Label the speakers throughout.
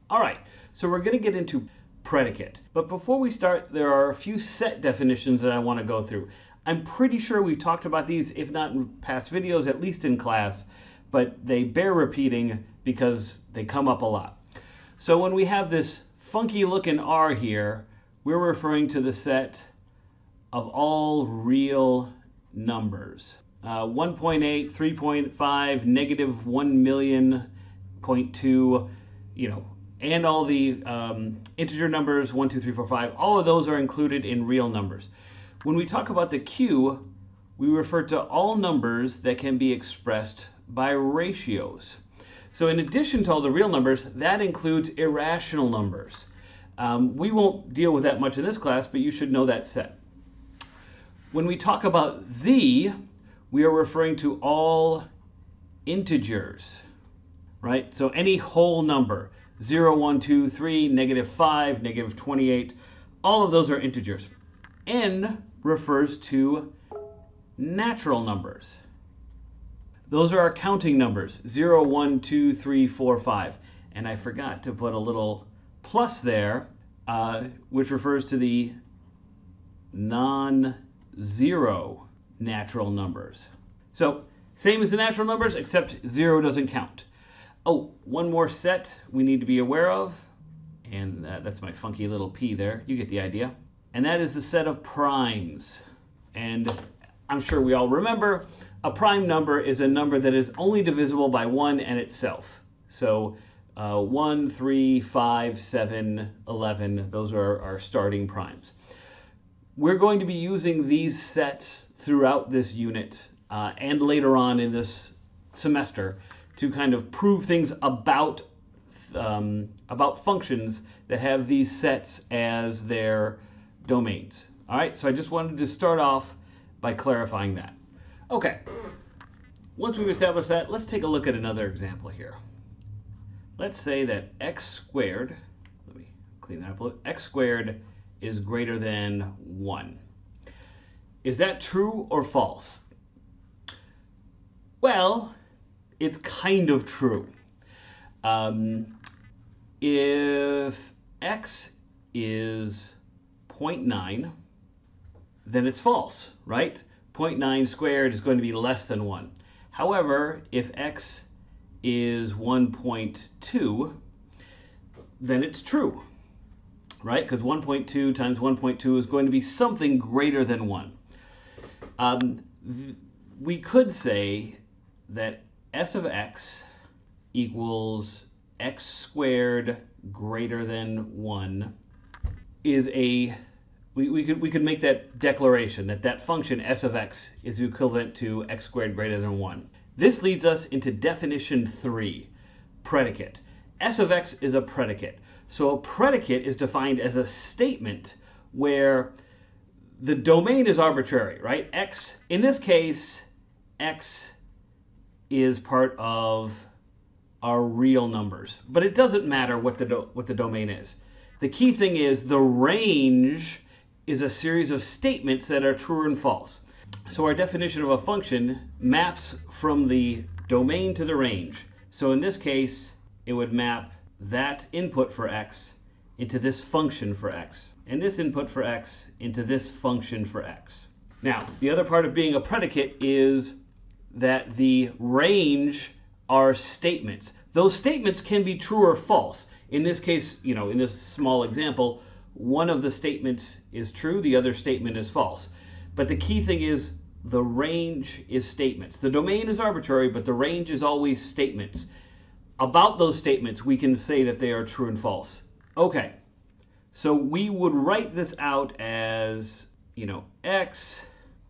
Speaker 1: All right, so we're going to get into predicate. But before we start, there are a few set definitions that I want to go through. I'm pretty sure we talked about these, if not in past videos, at least in class, but they bear repeating because they come up a lot. So when we have this funky looking R here, we're referring to the set of all real numbers. 1.8, 3.5, negative 1 million, 0.2, and all the integer numbers, 1, 2, 3, 4, 5, all of those are included in real numbers. When we talk about the Q, we refer to all numbers that can be expressed by ratios. So in addition to all the real numbers, that includes irrational numbers. We won't deal with that much in this class, but you should know that set. When we talk about Z, we are referring to all integers, right? So any whole number, 0, 1, 2, 3, negative 5, negative 28, all of those are integers. N refers to natural numbers. Those are our counting numbers, 0, 1, 2, 3, 4, 5. And I forgot to put a little plus there, which refers to the non-zero natural numbers. So same as the natural numbers, except 0 doesn't count. Oh, one more set we need to be aware of, and that's my funky little P there. You get the idea. And that is the set of primes. And I'm sure we all remember, a prime number is a number that is only divisible by 1 and itself. So 1, 3, 5, 7, 11, those are our starting primes. We're going to be using these sets throughout this unit and later on in this semester to kind of prove things about functions that have these sets as their domains. All right, so I just wanted to start off by clarifying that. Okay, once we've established that, let's take a look at another example here. Let's say that x squared, let me clean that up a little, x squared is greater than 1. Is that true or false? Well, it's kind of true. If x is 0.9, then it's false, right? 0.9 squared is going to be less than 1. However, if x is 1.2, then it's true, right? Because 1.2 times 1.2 is going to be something greater than 1. We could say that s of x equals x squared greater than 1 is we could make that declaration that function s of x is equivalent to x squared greater than 1. This leads us into definition 3, predicate. S of x is a predicate. So a predicate is defined as a statement where the domain is arbitrary, right? X, in this case, x is part of our real numbers, but it doesn't matter what the domain is. The key thing is the range is a series of statements that are true and false. So our definition of a function maps from the domain to the range. So in this case, it would map that input for x into this function for x, and this input for x into this function for x. Now, the other part of being a predicate is that the range are statements. Those statements can be true or false. In this case, in this small example, one of the statements is true, the other statement is false. But the key thing is the range is statements. The domain is arbitrary, but the range is always statements. About those statements, we can say that they are true and false. Okay, so we would write this out as, x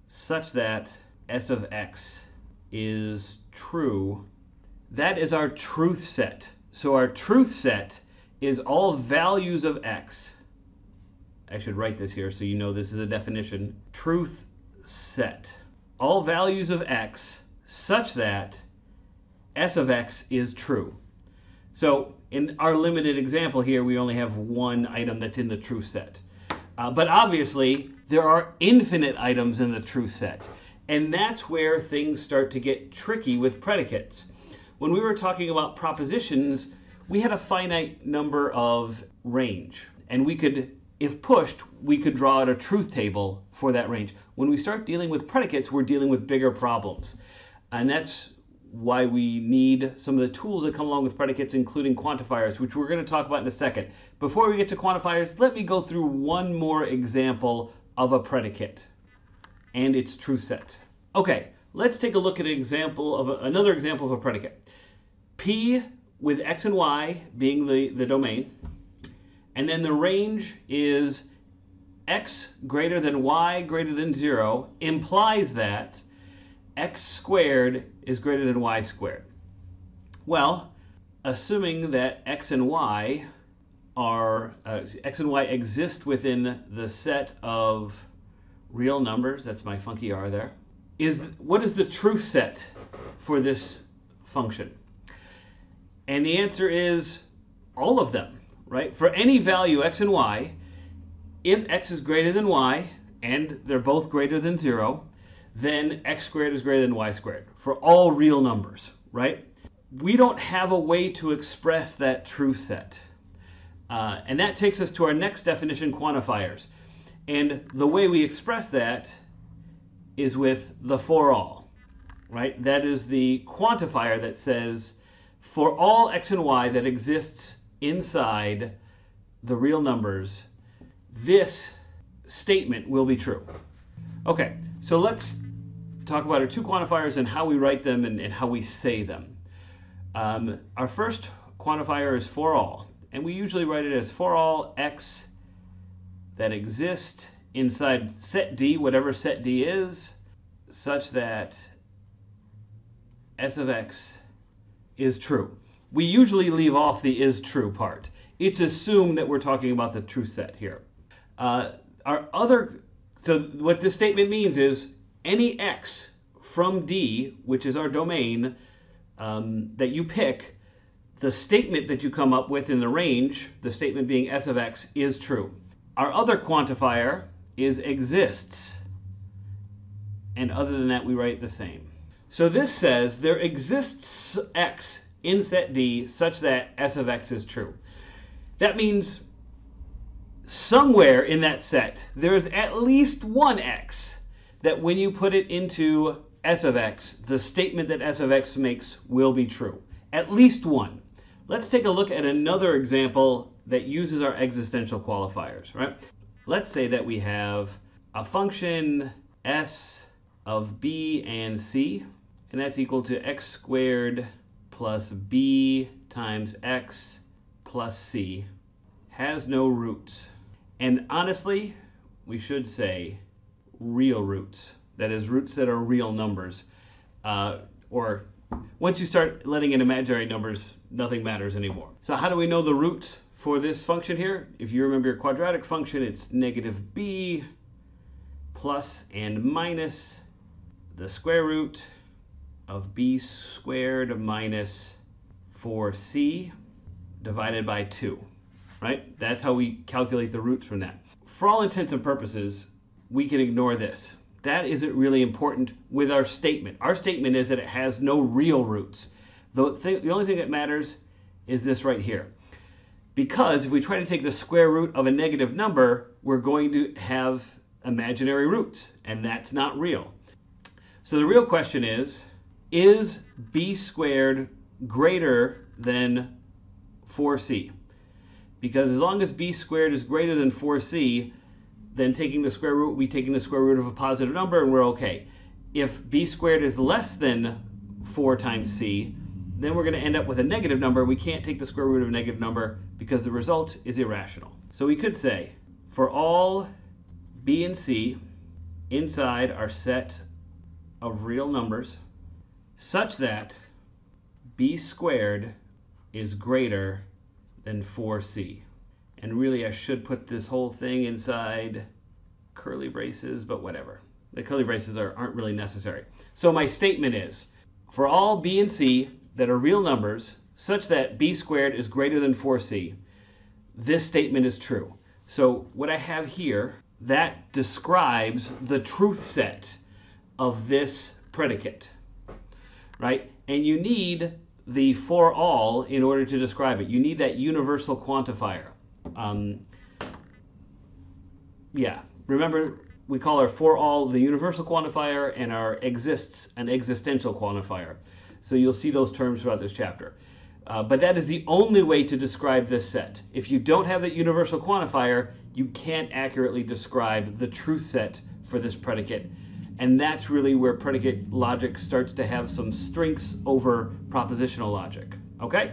Speaker 1: such that s of x is true. That is our truth set. So our truth set is all values of x. I should write this here so you know this is a definition. Truth set. All values of x such that s of x is true. So in our limited example here, we only have one item that's in the truth set. But obviously, there are infinite items in the truth set. And that's where things start to get tricky with predicates. When we were talking about propositions, we had a finite number of range, and we could, if pushed, we could draw out a truth table for that range. When we start dealing with predicates, we're dealing with bigger problems. And that's why we need some of the tools that come along with predicates, including quantifiers, which we're going to talk about in a second. Before we get to quantifiers, let me go through one more example of a predicate and its truth set. Okay, let's take a look at another example of a predicate. P with x and y being the domain, and then the range is x greater than y greater than 0 implies that x squared is greater than y squared. Well, assuming that x and y exist within the set of real numbers, that's my funky R there, what is the truth set for this function? And the answer is all of them, right? For any value x and y, if x is greater than y, and they're both greater than 0, then x squared is greater than y squared for all real numbers, right? We don't have a way to express that truth set. And that takes us to our next definition, quantifiers. And the way we express that is with the for all, right? That is the quantifier that says for all x and y that exists inside the real numbers, this statement will be true. Okay, so let's talk about our two quantifiers and how we write them and how we say them. Our first quantifier is for all, and we usually write it as for all x that exist inside set D, whatever set D is, such that s of x is true. We usually leave off the is true part. It's assumed that we're talking about the truth set here. So what this statement means is any x from D, which is our domain, that you pick, the statement that you come up with in the range, the statement being s of x, is true. Our other quantifier is exists, and other than that we write the same. So this says there exists x in set D such that s of x is true. That means somewhere in that set there is at least one x that when you put it into s of x, the statement that s of x makes will be true. At least one. Let's take a look at another example that uses our existential qualifiers, right? Let's say that we have a function s of b and c, and that's equal to x squared plus b times x plus c, has no roots. And honestly, we should say real roots. That is, roots that are real numbers. Or once you start letting in imaginary numbers, nothing matters anymore. So how do we know the roots for this function here? If you remember your quadratic function, it's negative b plus and minus the square root of b squared minus 4c divided by 2, right? That's how we calculate the roots from that. For all intents and purposes, we can ignore this. That isn't really important with our statement. Our statement is that it has no real roots. The only thing that matters is this right here. Because if we try to take the square root of a negative number, we're going to have imaginary roots, and that's not real. So the real question is b squared greater than 4c? Because as long as b squared is greater than 4c, then taking the square root will be taking the square root of a positive number, and we're okay. If b squared is less than 4 times c, then we're going to end up with a negative number. We can't take the square root of a negative number because the result is irrational. So we could say, for all b and c inside our set of real numbers, such that b squared is greater than 4c. And really, I should put this whole thing inside curly braces, but whatever. The curly braces aren't really necessary. So my statement is, for all b and c that are real numbers, such that b squared is greater than 4c, this statement is true. So what I have here, that describes the truth set of this predicate, right? And you need the for all in order to describe it. You need that universal quantifier. Yeah, remember we call our for all the universal quantifier and our exists an existential quantifier. So you'll see those terms throughout this chapter. But that is the only way to describe this set. If you don't have that universal quantifier, you can't accurately describe the truth set for this predicate. And that's really where predicate logic starts to have some strengths over propositional logic. Okay?